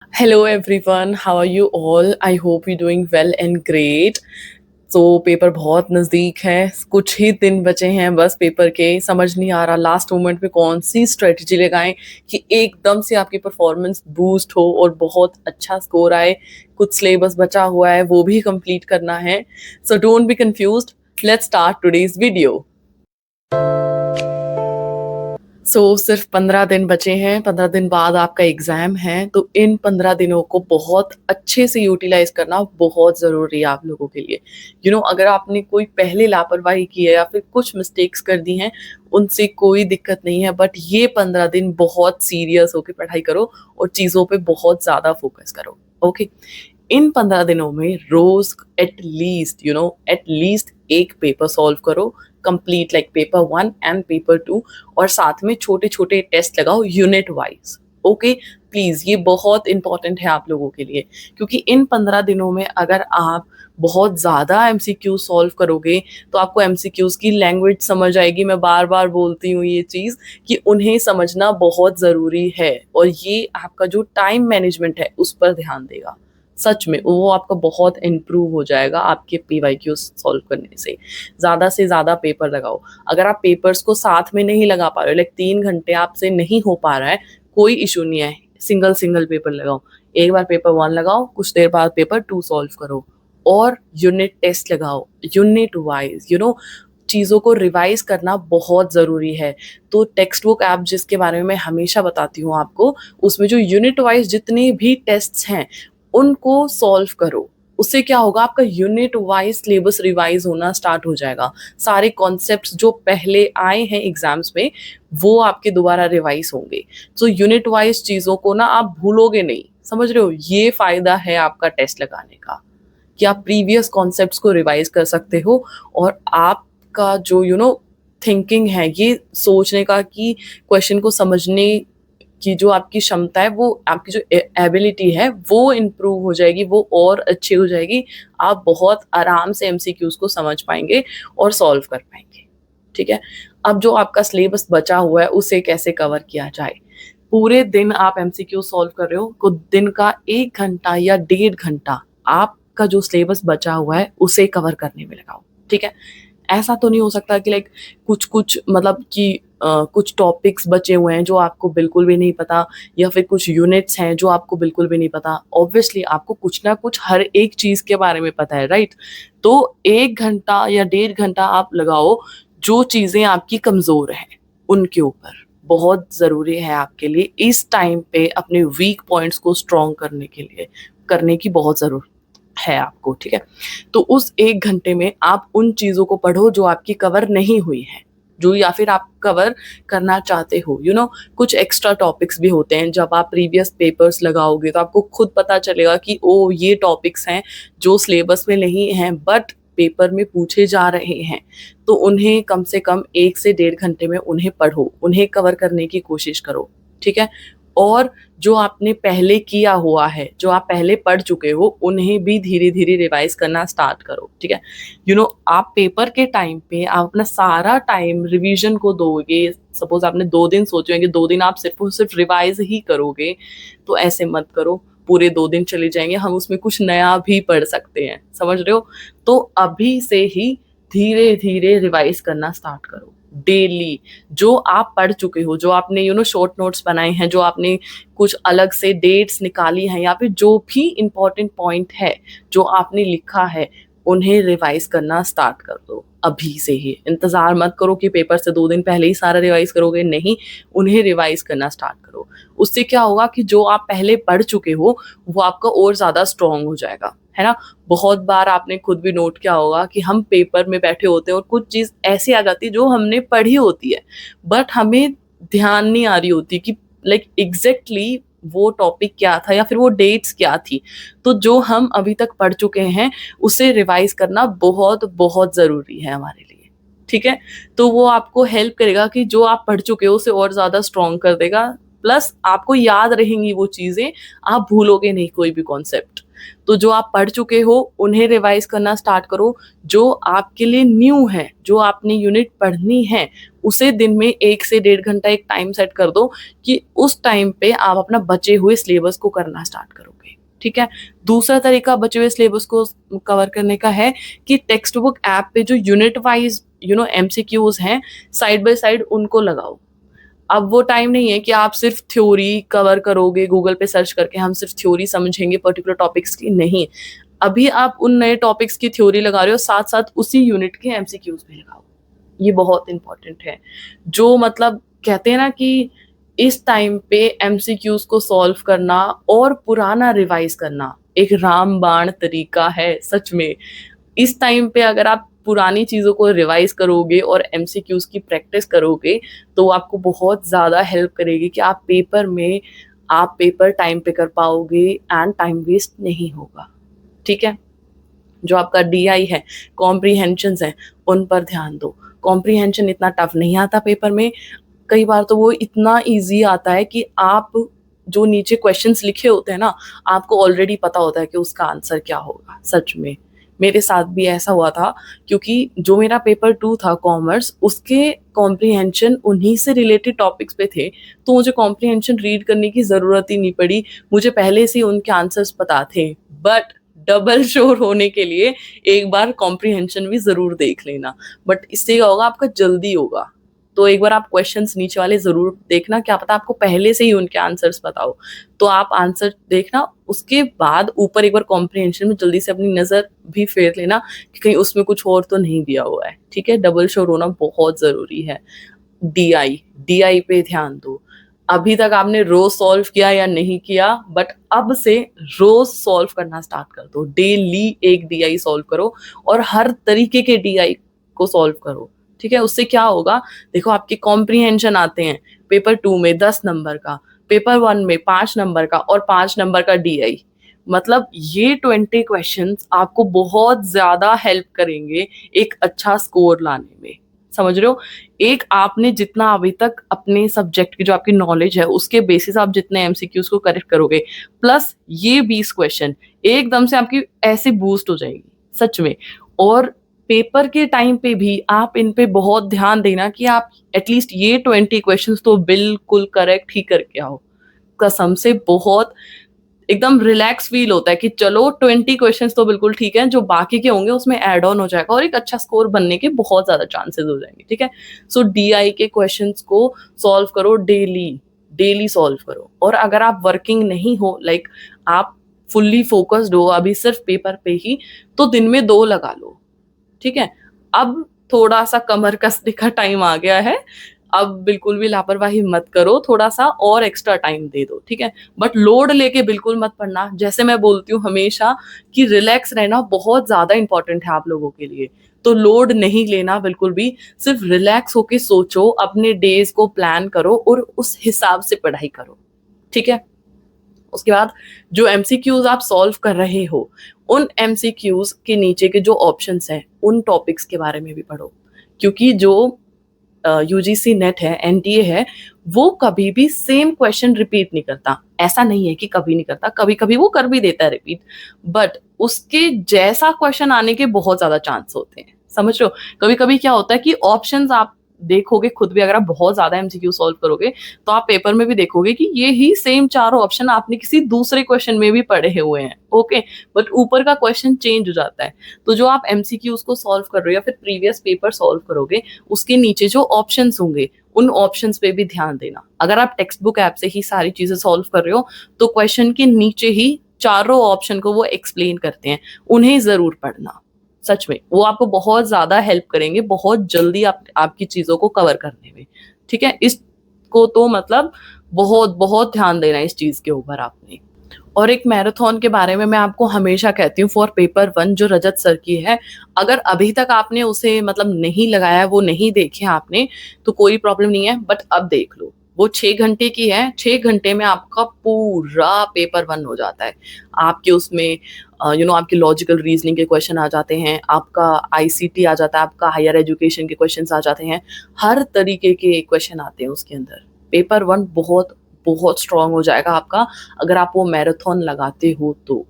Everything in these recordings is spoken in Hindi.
Hello everyone, how are you all? I hope you're doing well and great. तो पेपर बहुत नज़दीक है, कुछ ही दिन बचे हैं बस पेपर के। समझ नहीं आ रहा लास्ट मोमेंट पे कौन सी स्ट्रेटजी लगाएं कि एकदम से आपकी परफॉर्मेंस बूस्ट हो और बहुत अच्छा स्कोर आए। कुछ सिलेबस बचा हुआ है, वो भी कंप्लीट करना है। So don't be confused, let's start today's video. सिर्फ 15 दिन बचे हैं, 15 दिन बाद आपका एग्जाम है। तो इन 15 दिनों को बहुत अच्छे से यूटिलाइज करना बहुत जरूरी है आप लोगों के लिए। अगर आपने कोई पहले लापरवाही की है या फिर कुछ मिस्टेक्स कर दी हैं, उनसे कोई दिक्कत नहीं है, बट ये 15 दिन बहुत सीरियस होकर पढ़ाई करो और चीजों पे बहुत ज्यादा फोकस करो। ओके। इन 15 दिनों में रोज एट लीस्ट एक पेपर सॉल्व करो, complete like paper 1 and paper 2। और साथ में छोटे छोटे टेस्ट लगाओ यूनिट वाइज। ओके, प्लीज, ये बहुत इंपॉर्टेंट है आप लोगों के लिए, क्योंकि इन 15 दिनों में अगर आप बहुत ज्यादा एमसीक्यू सॉल्व करोगे तो आपको एमसीक्यूज की लैंग्वेज समझ आएगी। मैं बार बार बोलती हूँ ये चीज कि उन्हें समझना बहुत जरूरी है, और ये आपका जो टाइम मैनेजमेंट है उस पर ध्यान देगा। सच में वो आपका बहुत इम्प्रूव हो जाएगा आपके पीवाईक्यू सॉल्व करने से ज्यादा पेपर लगाओ। अगर आप पेपर्स को साथ में नहीं लगा पा रहे हो, लाइक 3 घंटे आपसे नहीं हो पा रहा है, कोई इशू नहीं है, सिंगल सिंगल पेपर लगाओ। एक बार पेपर 1 लगाओ, कुछ देर बाद पेपर 2 सॉल्व करो, और यूनिट टेस्ट लगाओ यूनिट वाइज। चीज़ों को रिवाइज करना बहुत ज़रूरी है। तो टेक्स्ट बुक ऐप जिसके बारे में मैं हमेशा बताती हूँ आपको, उसमें जो यूनिट वाइज जितने भी टेस्ट्स हैं उनको सॉल्व करो। उससे क्या होगा, आपका यूनिट वाइज सिलेबस रिवाइज होना स्टार्ट हो जाएगा। सारे कॉन्सेप्ट्स जो पहले आए हैं एग्जाम्स में वो आपके दोबारा रिवाइज होंगे। तो यूनिट वाइज चीज़ों को ना आप भूलोगे नहीं। समझ रहे हो, ये फायदा है आपका टेस्ट लगाने का कि आप प्रीवियस कॉन्सेप्ट्स को रिवाइज कर सकते हो, और आपका जो थिंकिंग है, ये सोचने का कि क्वेश्चन को समझने की जो आपकी क्षमता है, वो आपकी जो एबिलिटी है वो इम्प्रूव हो जाएगी, वो और अच्छी हो जाएगी। आप बहुत आराम से एमसीक्यूज को समझ पाएंगे और सॉल्व कर पाएंगे। ठीक है। अब जो आपका सिलेबस बचा हुआ है उसे कैसे कवर किया जाए। पूरे दिन आप एमसीक्यू सॉल्व कर रहे हो तो दिन का 1 घंटा या 1.5 घंटा आपका जो सिलेबस बचा हुआ है उसे कवर करने में लगाओ। ठीक है। ऐसा तो नहीं हो सकता कि लाइक कुछ कुछ मतलब कि कुछ टॉपिक्स बचे हुए हैं जो आपको बिल्कुल भी नहीं पता, या फिर कुछ यूनिट्स हैं जो आपको बिल्कुल भी नहीं पता। ऑब्वियसली आपको कुछ ना कुछ हर एक चीज के बारे में पता है, राइट। तो 1 घंटा या 1.5 घंटा आप लगाओ जो चीजें आपकी कमजोर हैं उनके ऊपर। बहुत जरूरी है आपके लिए इस टाइम पे अपने वीक पॉइंट्स को स्ट्रॉन्ग करने के लिए, करने की बहुत जरूरत है आपको। ठीक है। तो उस 1 घंटे में आप उन चीजों को पढ़ो जो आपकी कवर नहीं हुई है, जो या फिर आप कवर करना चाहते हो। कुछ एक्स्ट्रा टॉपिक्स भी होते हैं। जब आप प्रीवियस पेपर्स लगाओगे तो आपको खुद पता चलेगा कि ओ ये टॉपिक्स हैं जो सिलेबस में नहीं हैं बट पेपर में पूछे जा रहे हैं। तो उन्हें कम से कम 1 से 1.5 घंटे में उन्हें पढ़ो, उन्हें कवर करने की कोशिश करो। ठीक है। और जो आपने पहले किया हुआ है, जो आप पहले पढ़ चुके हो, उन्हें भी धीरे धीरे रिवाइज करना स्टार्ट करो। ठीक है। आप पेपर के टाइम पे आप अपना सारा टाइम रिवीजन को दोगे। सपोज आपने 2 दिन सोचे हैं कि 2 दिन आप सिर्फ और सिर्फ रिवाइज ही करोगे, तो ऐसे मत करो। पूरे 2 दिन चले जाएंगे, हम उसमें कुछ नया भी पढ़ सकते हैं। समझ रहे हो। तो अभी से ही धीरे धीरे रिवाइज करना स्टार्ट करो डेली। जो आप पढ़ चुके हो, जो आपने शॉर्ट नोट्स बनाए हैं, जो आपने कुछ अलग से डेट्स निकाली हैं, या फिर जो भी इंपॉर्टेंट पॉइंट है जो आपने लिखा है, उन्हें रिवाइज करना स्टार्ट कर दो अभी से ही। इंतजार मत करो कि पेपर से 2 दिन पहले ही सारा रिवाइज करोगे, नहीं, उन्हें रिवाइज करना स्टार्ट करो। उससे क्या होगा कि जो आप पहले पढ़ चुके हो वो आपका और ज्यादा स्ट्रांग हो जाएगा, है ना। बहुत बार आपने खुद भी नोट किया होगा कि हम पेपर में बैठे होते हैं और कुछ चीज ऐसी आ जाती है जो हमने पढ़ी होती है बट हमें ध्यान नहीं आ रही होती कि लाइक एग्जैक्टली वो टॉपिक क्या था या फिर वो डेट्स क्या थी। तो जो हम अभी तक पढ़ चुके हैं उसे रिवाइज करना बहुत बहुत जरूरी है हमारे लिए। ठीक है। तो वो आपको हेल्प करेगा कि जो आप पढ़ चुके हो उसे और ज्यादा स्ट्रॉन्ग कर देगा। प्लस आपको याद रहेंगी वो चीज़ें, आप भूलोगे नहीं कोई भी कॉन्सेप्ट। तो जो आप पढ़ चुके हो उन्हें रिवाइज़ करना स्टार्ट करो, जो आपके लिए न्यू है, जो आपने यूनिट पढ़नी है, उसे दिन में 1 से डेढ़ घंटा एक टाइम सेट कर दो कि उस टाइम पे आप अपना बचे हुए सिलेबस को करना स्टार्ट करोगे, ठीक है? दूसरा तरीका बचे हुए सिलेबस को कवर करने का है कि टेक्स्ट बुक ऐप पे जो यूनिट वाइज़ एमसीक्यूज़ हैं, साइड बाय साइड उनको लगाओ। अब वो टाइम नहीं है कि आप सिर्फ थ्योरी कवर करोगे, गूगल पे सर्च करके हम सिर्फ थ्योरी समझेंगे पर्टिकुलर टॉपिक्स की, नहीं। अभी आप उन नए टॉपिक्स की थ्योरी लगा रहे हो, साथ-साथ उसी यूनिट के एमसीक्यूज़ भी लगाओ। ये बहुत इम्पोर्टेंट है। जो मतलब कहते हैं ना कि इस टाइम पे एमसीक्यूज़ को सॉल्व करना और पुराना रिवाइज़ करना एक रामबाण तरीका है सच में। इस टाइम पे अगर आप पुरानी चीज़ों को रिवाइज़ करोगे और एमसीक्यूज़ की प्रैक्टिस करोगे, तो आपको बहुत ज़्यादा हेल्प करेगी कि आप पेपर टाइम पे कर पाओगे एंड टाइम वेस्ट नहीं होगा, ठीक है? जो आपका डीआई है, कॉम्प्रिहेंशन्स हैं, उन पर ध्यान दो। कॉम्प्रिहेंशन इतना टफ नहीं आता पेपर में, कई बार तो वो इतना ईज़ी आता है कि आप जो नीचे क्वेश्चन्स लिखे होते हैं ना, आपको ऑलरेडी पता होता है कि उसका आंसर क्या होगा, सच में। मेरे साथ भी ऐसा हुआ था क्योंकि जो मेरा पेपर 2 था कॉमर्स, उसके कॉम्प्रिहेंशन उन्हीं से रिलेटेड टॉपिक्स पे थे, तो मुझे कॉम्प्रिहेंशन रीड करने की ज़रूरत ही नहीं पड़ी, मुझे पहले से ही उनके आंसर्स पता थे। बट डबल श्योर होने के लिए एक बार कॉम्प्रिहेंशन भी ज़रूर देख लेना, बट इससे क्या होगा आपका जल्दी होगा। तो एक बार आप क्वेश्चंस नीचे वाले ज़रूर देखना, क्या पता आपको पहले से ही उनके आंसर्स पता हो। तो आप आंसर देखना, उसके बाद ऊपर एक बार कॉम्प्रिहेंशन में जल्दी से अपनी नज़र भी फेर लेना कि कहीं उसमें कुछ और तो नहीं दिया हुआ है, ठीक है? डबल श्योर होना बहुत ज़रूरी है। डीआई पे ध्यान दो। अभी तक आपने रोज़ सॉल्व किया या नहीं किया, बट अब से रोज़ सॉल्व करना स्टार्ट कर दो। डेली एक डीआई सॉल्व करो और हर तरीके के डीआई को सॉल्व करो, ठीक है? उससे क्या होगा, देखो आपके कॉम्प्रिहेंशन आते हैं पेपर 2 में 10 नंबर का, पेपर 1 में 5 नंबर का और 5 नंबर का डीआई। मतलब ये 20 क्वेश्चंस आपको बहुत ज़्यादा हेल्प करेंगे एक अच्छा स्कोर लाने में। समझ रहे हो? एक आपने जितना अभी तक अपने सब्जेक्ट की जो आपकी नॉलेज है, उसके बेसिस आप जितने एमसीक्यूज़ को करेक्ट करोगे, प्लस ये 20 क्वेश्चन, एकदम से आपकी ऐसे बूस्ट हो जाएगी, सच में। और पेपर के टाइम पे भी आप इन पे बहुत ध्यान देना कि आप एटलीस्ट ये 20 क्वेश्चंस तो बिल्कुल करेक्ट ही करके आओ। कसम से बहुत एकदम रिलैक्स फील होता है कि चलो 20 क्वेश्चंस तो बिल्कुल ठीक है, जो बाकी के होंगे उसमें ऐड ऑन हो जाएगा और एक अच्छा स्कोर बनने के बहुत ज़्यादा चांसेस हो जाएंगे, ठीक है? सो डीआई के क्वेश्चंस को सॉल्व करो डेली, डेली सॉल्व करो। और अगर आप वर्किंग नहीं हो, लाइक आप फुल्ली फोकस्ड हो अभी सिर्फ पेपर पे ही, तो दिन में 2 लगा लो, ठीक है? अब थोड़ा-सा कमर कसने का टाइम आ गया है, अब बिल्कुल भी लापरवाही मत करो, थोड़ा-सा और एक्स्ट्रा टाइम दे दो, ठीक है? बट लोड लेके बिल्कुल मत पढ़ना, जैसे मैं बोलती हूँ हमेशा कि रिलैक्स रहना बहुत ज़्यादा इम्पोर्टेंट है आप लोगों के लिए। तो लोड नहीं लेना बिल्कुल भी, सिर्फ रिलैक्स होके सोचो, अपने डेज़ को प्लान करो और उस हिसाब से पढ़ाई करो, ठीक है? उसके बाद जो एमसीक्यूज़ आप सॉल्व कर रहे हो, उन एमसीक्यूज़ के नीचे के जो ऑप्शंस हैं, उन टॉपिक्स के बारे में भी पढ़ो। क्योंकि जो यूजीसी नेट है, एनटीए है, वो कभी भी सेम क्वेश्चन रिपीट नहीं करता। ऐसा नहीं है कि कभी नहीं करता, कभी-कभी वो कर भी देता है रिपीट, बट उसके जैसा क्वेश्चन आने के बहुत ज़्यादा चांस होते हैं। समझ रहे हो? कभी-कभी क्या होता है कि ऑप्शंस आप देखोगे खुद भी, अगर आप बहुत ज़्यादा एमसीक्यू सॉल्व करोगे, तो आप पेपर में भी देखोगे कि ये ही सेम चारों ऑप्शन आपने किसी दूसरे क्वेश्चन में भी पढ़े हुए हैं, ओके? बट ऊपर का क्वेश्चन चेंज हो जाता है। तो जो आप एमसीक्यूज़ को सॉल्व कर रहे हो या फिर प्रीवियस पेपर सॉल्व करोगे, उसके नीचे जो ऑप्शंस होंगे, उन ऑप्शंस पे भी ध्यान देना। अगर आप टेक्स्ट बुक ऐप से ही सारी चीज़ें सॉल्व कर रहे हो, तो क्वेश्चन के नीचे ही चारों ऑप्शन को वो एक्सप्लेन करते हैं, उन्हें ज़रूर पढ़ना। सच में, वो आपको बहुत ज़्यादा हेल्प करेंगे, बहुत जल्दी आपकी चीज़ों को कवर करने में, ठीक है? इसको तो मतलब बहुत ध्यान देना है इस चीज़ के ऊपर आपने। और एक मैराथन के बारे में मैं आपको हमेशा कहती हूँ फॉर पेपर 1 जो रजत सर की है, अगर अभी तक आपने उसे मतलब नहीं लगाया, वो नहीं देखे आपने, तो कोई प्रॉब्लम नहीं है, बट अब देख लो। वो 6 घंटे की है, 6 घंटे में आपका पूरा पेपर 1 हो जाता है। आपके उसमें आपके लॉजिकल रीज़निंग के क्वेश्चन आ जाते हैं, आपका आईसीटी आ जाता है, आपका हायर एजुकेशन के क्वेश्चन्स आ जाते हैं, हर तरीके के क्वेश्चन आते हैं उसके अंदर। पेपर 1 बहुत स्ट्रांग हो जाएगा आपका, अगर आप वो मैराथन लगाते हो तो।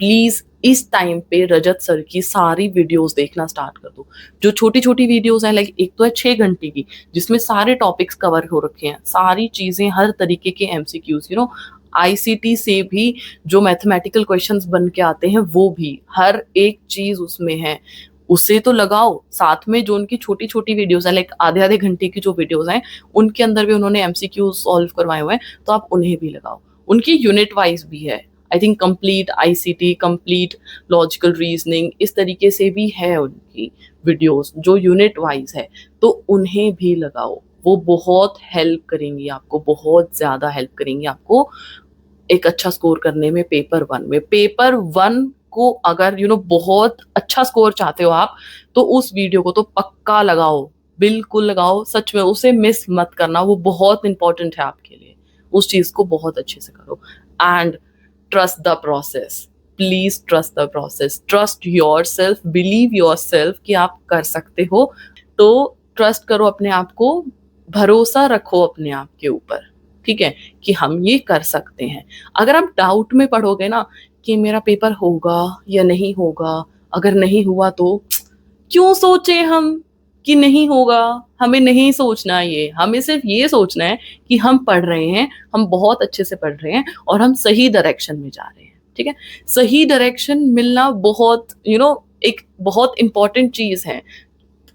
प्लीज इस टाइम पे रजत सर की सारी वीडियोस देखना स्टार्ट कर दो। जो छोटी छोटी वीडियोस हैं, लाइक एक तो है 6 घंटे की जिसमें सारे टॉपिक्स कवर हो रखे हैं, सारी चीजें, हर तरीके के एमसीक्यूज, आईसीटी से भी जो मैथमेटिकल क्वेश्चंस बन के आते हैं वो भी, हर एक चीज उसमें है। उसे तो लगाओ, साथ में जो उनकी छोटी छोटी वीडियोस है, लाइक आधे आधे घंटे की जो वीडियोस हैं, उनके अंदर भी उन्होंने एमसीक्यू सॉल्व करवाए हुए हैं, तो आप उन्हें भी लगाओ। उनकी यूनिट वाइज भी है, I think complete ICT, complete logical reasoning, इस तरीके से भी है उनकी वीडियोस जो यूनिट वाइज है, तो उन्हें भी लगाओ। वो बहुत हेल्प करेंगी आपको, बहुत ज्यादा हेल्प करेंगी आपको एक अच्छा स्कोर करने में पेपर 1 में। पेपर 1 को अगर बहुत अच्छा स्कोर चाहते हो आप, तो उस वीडियो को तो पक्का लगाओ, बिल्कुल लगाओ, सच में उसे मिस मत करना, वो बहुत इंपॉर्टेंट है आपके लिए। उस चीज को बहुत अच्छे से करो and trust the process. Please trust the process, trust your self, believe your self कि आप कर सकते हो। तो ट्रस्ट करो अपने आप को, भरोसा रखो अपने आप के ऊपर, ठीक है, कि हम ये कर सकते हैं। अगर आप डाउट में पढ़ोगे ना कि मेरा पेपर होगा या नहीं होगा, अगर नहीं हुआ तो क्यों सोचे हम कि नहीं होगा। हमें नहीं सोचना, ये हमें सिर्फ ये सोचना है कि हम पढ़ रहे हैं, हम बहुत अच्छे से पढ़ रहे हैं और हम सही डायरेक्शन में जा रहे हैं, ठीक है। सही डायरेक्शन मिलना बहुत एक बहुत इंपॉर्टेंट चीज है।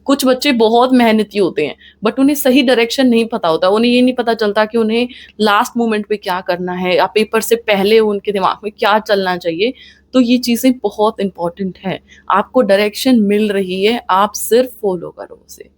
कुछ बच्चे बहुत मेहनती होते हैं बट उन्हें सही डायरेक्शन नहीं पता होता, उन्हें ये नहीं पता चलता कि उन्हें लास्ट मोमेंट पे क्या करना है या पेपर से पहले उनके दिमाग में क्या चलना चाहिए। तो ये चीजें बहुत इंपॉर्टेंट है। आपको डायरेक्शन मिल रही है, आप सिर्फ फॉलो करो उसे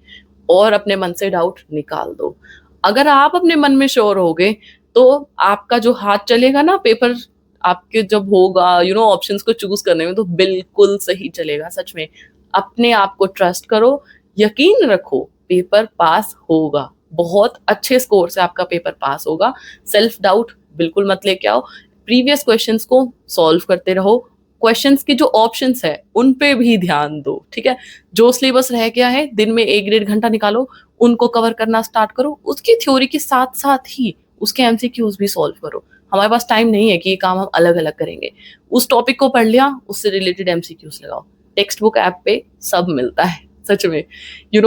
और अपने मन से डाउट निकाल दो। अगर आप अपने मन में श्योर होगे तो आपका जो हाथ चलेगा ना पेपर आपके जब होगा ऑप्शंस को चूज करने में, तो बिल्कुल सही चलेगा। सच में अपने आप को ट्रस्ट करो, यकीन रखो, पेपर पास होगा, बहुत अच्छे स्कोर से आपका पेपर पास होगा। सेल्फ डाउट बिल्कुल मत लेके आओ, प्रीवियस क्वेश्चंस को सॉल्व करते रहो, क्वेश्चंस के जो ऑप्शंस है उन पे भी ध्यान दो, ठीक है। जो सिलेबस रह गया है दिन में 1-1.5 घंटा निकालो, उनको कवर करना स्टार्ट करो, उसकी थ्योरी के साथ साथ ही उसके एमसीक्यूज भी सॉल्व करो। हमारे पास टाइम नहीं है कि ये काम हम अलग अलग करेंगे। उस टॉपिक को पढ़ लिया, उससे रिलेटेड एमसीक्यूज लगाओ। टेक्स्ट बुक ऐप पे सब मिलता है, सच में।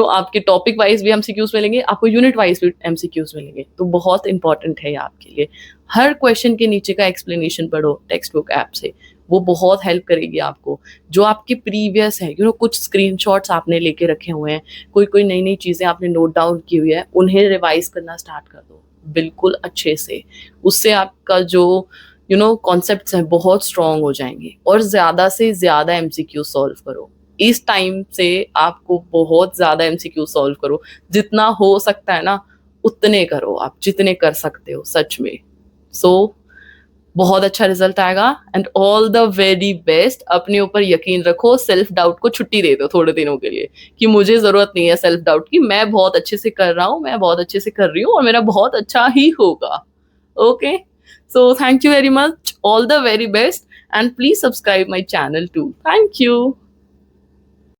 आपके टॉपिक वाइज भी एमसीक्यूज मिलेंगे, आपको यूनिट वाइज भी एमसीक्यूज मिलेंगे, तो बहुत इंपॉर्टेंट है ये आपके लिए। हर क्वेश्चन के नीचे का एक्सप्लेनेशन पढ़ो टेक्स्ट बुक ऐप से, वो बहुत हेल्प करेगी आपको। जो आपके प्रीवियस है कुछ स्क्रीनशॉट्स आपने लेके रखे हुए हैं, कोई कोई नई नई चीजें आपने नोट डाउन की हुई है, उन्हें रिवाइज करना स्टार्ट कर दो बिल्कुल अच्छे से। उससे आपका जो कॉन्सेप्ट्स हैं बहुत स्ट्रांग हो जाएंगे। और ज्यादा से ज्यादा एमसीक्यू सॉल्व करो, इस टाइम से आपको बहुत ज्यादा एमसीक्यू सॉल्व करो, जितना हो सकता है ना उतने करो आप, जितने कर सकते हो सच में। सो बहुत अच्छा रिजल्ट आएगा and all the very best. अपने ऊपर यकीन रखो, सेल्फ डाउट को छुट्टी दे दो थोड़े दिनों के लिए कि मुझे जरूरत नहीं है सेल्फ डाउट की, मैं बहुत अच्छे से कर रहा हूँ, मैं बहुत अच्छे से कर रही हूँ और मेरा बहुत अच्छा ही होगा। Okay, so thank you very much, all the very best, and please subscribe my channel too. Thank you.